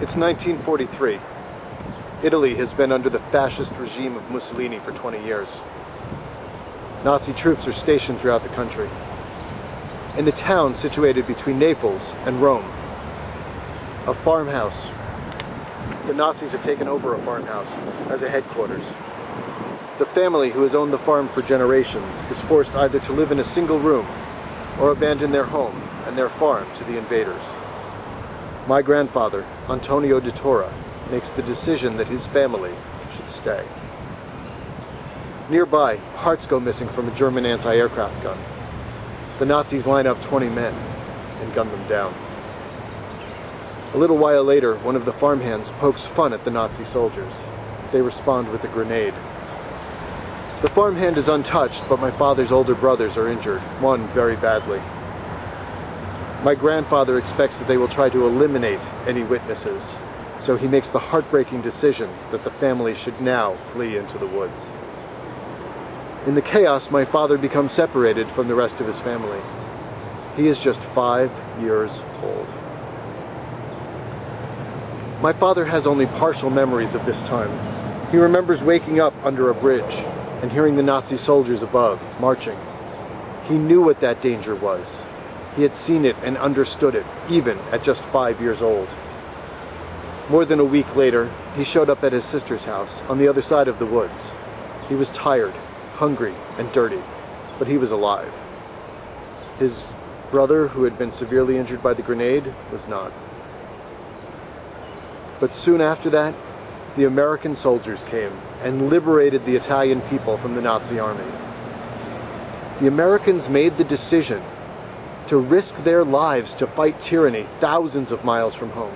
It's 1943. Italy has been under the fascist regime of Mussolini for 20 years. Nazi troops are stationed throughout the country. In the town situated between Naples and Rome, a farmhouse. The Nazis have taken over a farmhouse as a headquarters. The family who has owned the farm for generations is forced either to live in a single room or abandon their home and their farm to the invaders. My grandfather, Antonio DeTora, makes the decision that his family should stay. Nearby, parts go missing from a German anti-aircraft gun. The Nazis line up 20 men and gun them down. A little while later, one of the farmhands pokes fun at the Nazi soldiers. They respond with a grenade. The farmhand is untouched, but my father's older brothers are injured, one very badly. My grandfather expects that they will try to eliminate any witnesses, so he makes the heartbreaking decision that the family should now flee into the woods. In the chaos, my father becomes separated from the rest of his family. He is just 5 years old. My father has only partial memories of this time. He remembers waking up under a bridge and hearing the Nazi soldiers above, marching. He knew what that danger was. He had seen it and understood it, even at just 5 years old. More than a week later, he showed up at his sister's house on the other side of the woods. He was tired, hungry, and dirty, but he was alive. His brother, who had been severely injured by the grenade, was not. But soon after that, the American soldiers came and liberated the Italian people from the Nazi army. The Americans made the decision to risk their lives to fight tyranny thousands of miles from home.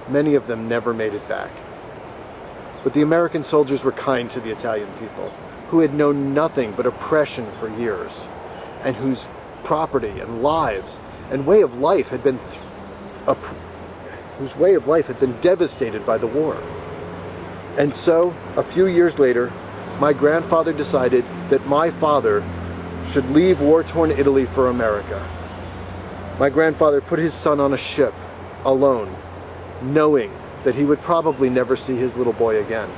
Many of them never made it back. But the American soldiers were kind to the Italian people, who had known nothing but oppression for years, and whose property and lives and way of life had been devastated by the war. And so, a few years later, my grandfather decided that my father should leave war-torn Italy for America. My grandfather put his son on a ship, alone, knowing that he would probably never see his little boy again,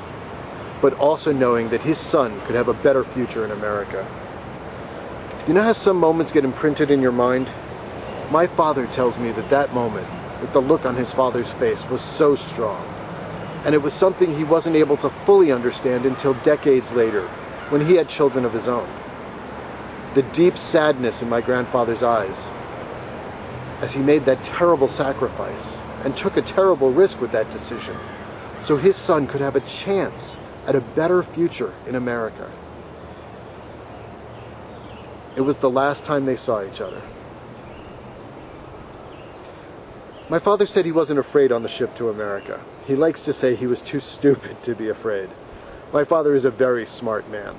but also knowing that his son could have a better future in America. You know how some moments get imprinted in your mind? My father tells me that that moment, with the look on his father's face, was so strong, and it was something he wasn't able to fully understand until decades later, when he had children of his own. The deep sadness in my grandfather's eyes, as he made that terrible sacrifice and took a terrible risk with that decision, so his son could have a chance at a better future in America. It was the last time they saw each other. My father said he wasn't afraid on the ship to America. He likes to say he was too stupid to be afraid. My father is a very smart man.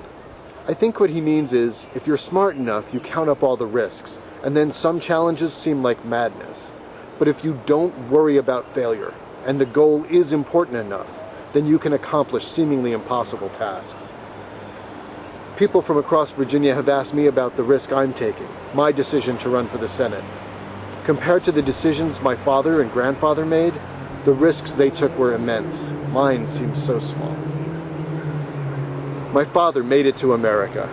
I think what he means is, if you're smart enough, you count up all the risks, and then some challenges seem like madness. But if you don't worry about failure, and the goal is important enough, then you can accomplish seemingly impossible tasks. People from across Virginia have asked me about the risk I'm taking, my decision to run for the Senate. Compared to the decisions my father and grandfather made, the risks they took were immense. Mine seems so small. My father made it to America.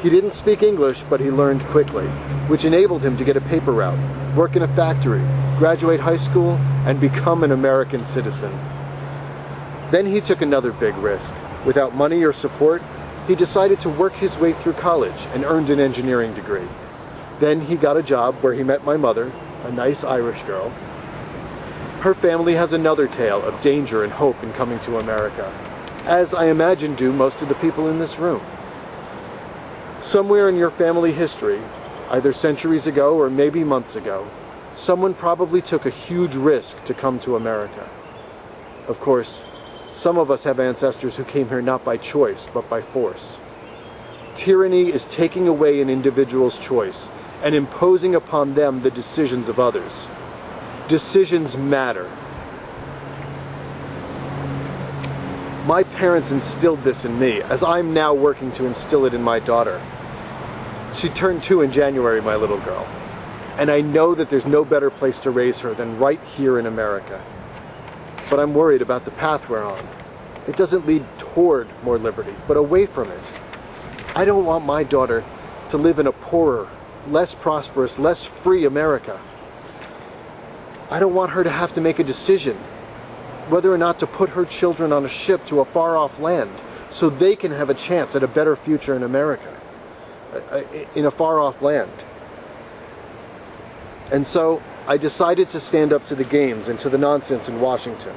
He didn't speak English, but he learned quickly, which enabled him to get a paper route, work in a factory, graduate high school, and become an American citizen. Then he took another big risk. Without money or support, he decided to work his way through college and earned an engineering degree. Then he got a job where he met my mother, a nice Irish girl. Her family has another tale of danger and hope in coming to America, as I imagine do most of the people in this room. Somewhere in your family history, either centuries ago or maybe months ago, someone probably took a huge risk to come to America. Of course, some of us have ancestors who came here not by choice, but by force. Tyranny is taking away an individual's choice and imposing upon them the decisions of others. Decisions matter. My parents instilled this in me, as I'm now working to instill it in my daughter. She turned 2 in January, my little girl. And I know that there's no better place to raise her than right here in America. but I'm worried about the path we're on. It doesn't lead toward more liberty, but away from it. I don't want my daughter to live in a poorer, less prosperous, less free America. I don't want her to have to make a decision whether or not to put her children on a ship to a far-off land so they can have a chance at a better future in America, in a far-off land. And so I decided to stand up to the games and to the nonsense in Washington.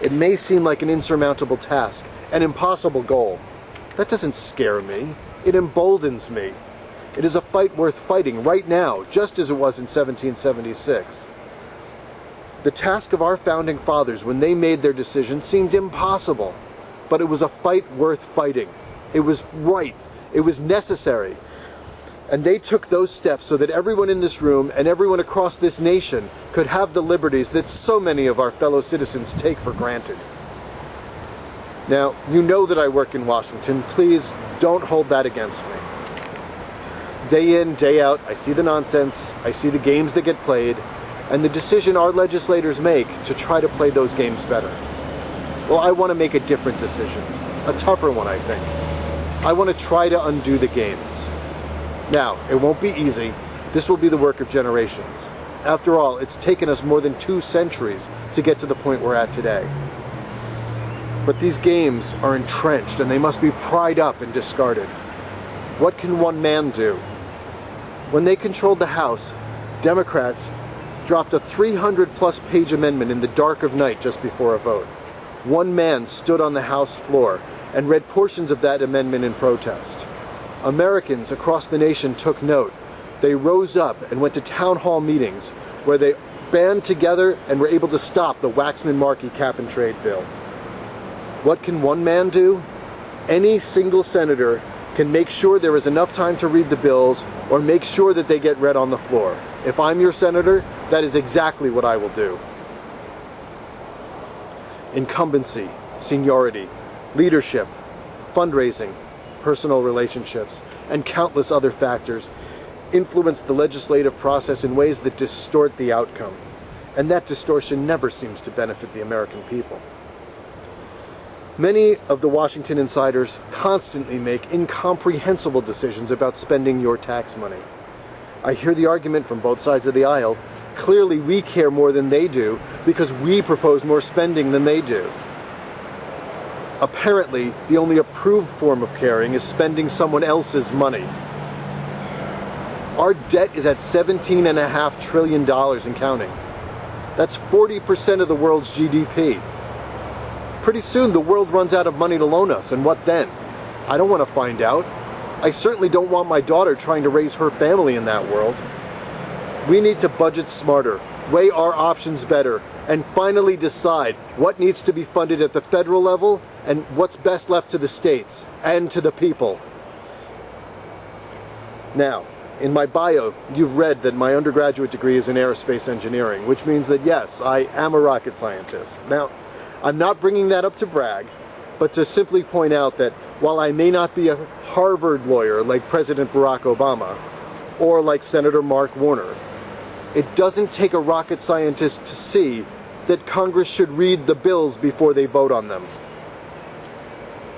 It may seem like an insurmountable task, an impossible goal. That doesn't scare me. It emboldens me. It is a fight worth fighting right now, just as it was in 1776. The task of our founding fathers when they made their decision seemed impossible, but it was a fight worth fighting. It was right. It was necessary. And they took those steps so that everyone in this room and everyone across this nation could have the liberties that so many of our fellow citizens take for granted. Now, you know that I work in Washington. Please don't hold that against me. Day in, day out, I see the nonsense, I see the games that get played, and the decision our legislators make to try to play those games better. Well, I want to make a different decision, a tougher one, I think. I want to try to undo the games. Now, it won't be easy. This will be the work of generations. After all, it's taken us more than 2 centuries to get to the point we're at today. But these games are entrenched and they must be pried up and discarded. What can one man do? When they controlled the House, Democrats dropped a 300-plus page amendment in the dark of night just before a vote. One man stood on the House floor and read portions of that amendment in protest. Americans across the nation took note. They rose up and went to town hall meetings where they band together and were able to stop the Waxman-Markey cap-and-trade bill. What can one man do? Any single senator can make sure there is enough time to read the bills or make sure that they get read on the floor. If I'm your senator, that is exactly what I will do. Incumbency, seniority, leadership, fundraising, personal relationships, and countless other factors influence the legislative process in ways that distort the outcome. And that distortion never seems to benefit the American people. Many of the Washington insiders constantly make incomprehensible decisions about spending your tax money. I hear the argument from both sides of the aisle. Clearly, we care more than they do because we propose more spending than they do. Apparently, the only approved form of caring is spending someone else's money. Our debt is at $17.5 trillion and counting. That's 40% of the world's GDP. Pretty soon the world runs out of money to loan us, and what then? I don't want to find out. I certainly don't want my daughter trying to raise her family in that world. We need to budget smarter, weigh our options better, and finally decide what needs to be funded at the federal level and what's best left to the states and to the people. Now, in my bio, you've read that my undergraduate degree is in aerospace engineering, which means that yes, I am a rocket scientist. Now, I'm not bringing that up to brag, but to simply point out that while I may not be a Harvard lawyer like President Barack Obama or like Senator Mark Warner, it doesn't take a rocket scientist to see that Congress should read the bills before they vote on them.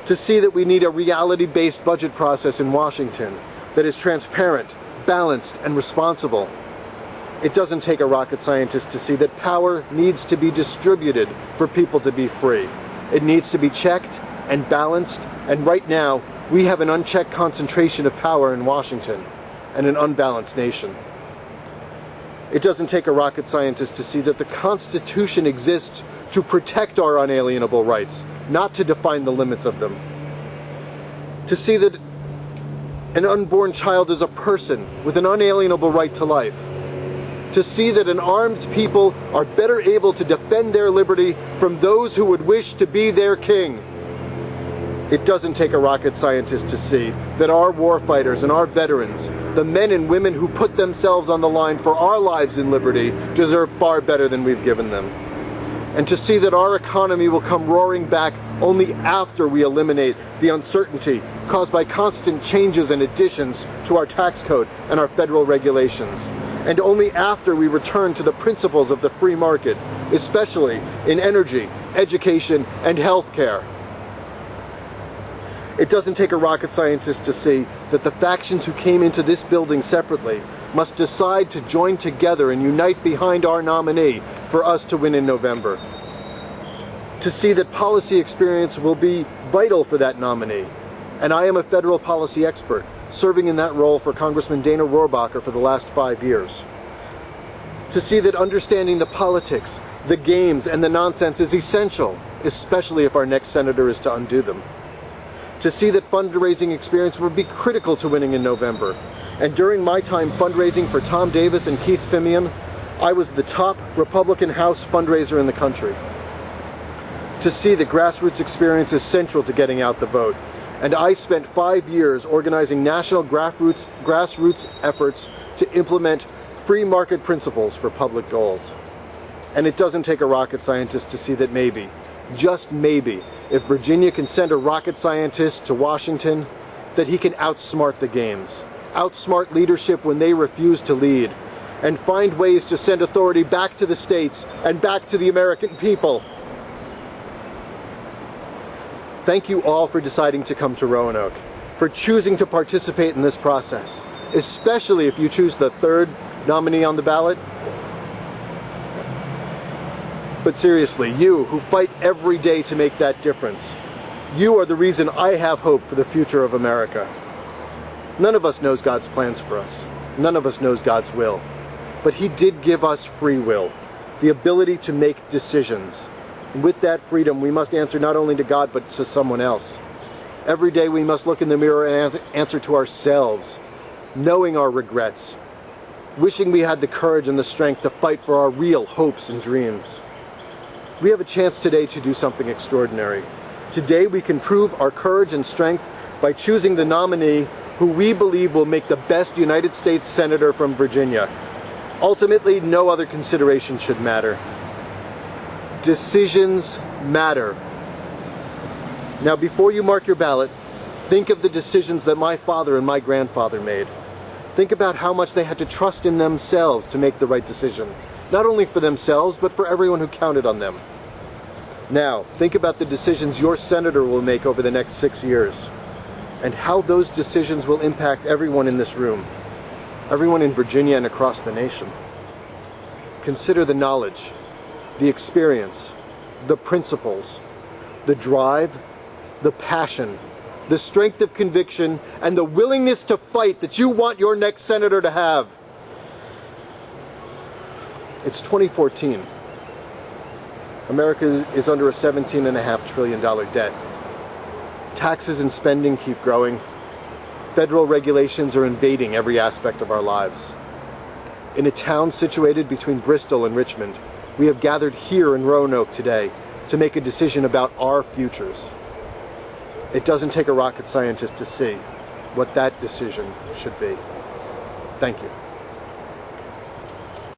To see that we need a reality-based budget process in Washington that is transparent, balanced, and responsible. It doesn't take a rocket scientist to see that power needs to be distributed for people to be free. It needs to be checked and balanced, and right now we have an unchecked concentration of power in Washington and an unbalanced nation. It doesn't take a rocket scientist to see that the Constitution exists to protect our unalienable rights, not to define the limits of them. To see that an unborn child is a person with an unalienable right to life. To see that an armed people are better able to defend their liberty from those who would wish to be their king. It doesn't take a rocket scientist to see that our warfighters and our veterans, the men and women who put themselves on the line for our lives in liberty, deserve far better than we've given them. And to see that our economy will come roaring back only after we eliminate the uncertainty caused by constant changes and additions to our tax code and our federal regulations. And only after we return to the principles of the free market, especially in energy, education, and health care. It doesn't take a rocket scientist to see that the factions who came into this building separately must decide to join together and unite behind our nominee for us to win in November. To see that policy experience will be vital for that nominee. And I am a federal policy expert, serving in that role for Congressman Dana Rohrabacher for the last 5 years. To see that understanding the politics, the games, and the nonsense is essential, especially if our next senator is to undo them. To see that fundraising experience will be critical to winning in November. And during my time fundraising for Tom Davis and Keith Fimian, I was the top Republican House fundraiser in the country. To see that grassroots experience is central to getting out the vote. And I spent 5 years organizing national grassroots efforts to implement free market principles for public goals. And it doesn't take a rocket scientist to see that maybe, just maybe, if Virginia can send a rocket scientist to Washington, that he can outsmart the games, outsmart leadership when they refuse to lead, and find ways to send authority back to the states and back to the American people. Thank you all for deciding to come to Roanoke, for choosing to participate in this process, especially if you choose the third nominee on the ballot. But seriously, you who fight every day to make that difference, you are the reason I have hope for the future of America. None of us knows God's plans for us. None of us knows God's will. But He did give us free will, the ability to make decisions. And with that freedom, we must answer not only to God, but to someone else. Every day we must look in the mirror and answer to ourselves, knowing our regrets, wishing we had the courage and the strength to fight for our real hopes and dreams. We have a chance today to do something extraordinary. Today we can prove our courage and strength by choosing the nominee who we believe will make the best United States Senator from Virginia. Ultimately, no other consideration should matter. Decisions matter. Now, before you mark your ballot, think of the decisions that my father and my grandfather made. Think about how much they had to trust in themselves to make the right decision. Not only for themselves, but for everyone who counted on them. Now, think about the decisions your senator will make over the next 6 years, and how those decisions will impact everyone in this room, everyone in Virginia and across the nation. Consider the knowledge, the experience, the principles, the drive, the passion, the strength of conviction, and the willingness to fight that you want your next senator to have. It's 2014. America is under a $17.5 trillion debt. Taxes and spending keep growing. Federal regulations are invading every aspect of our lives. In a town situated between Bristol and Richmond, we have gathered here in Roanoke today to make a decision about our futures. It doesn't take a rocket scientist to see what that decision should be. Thank you.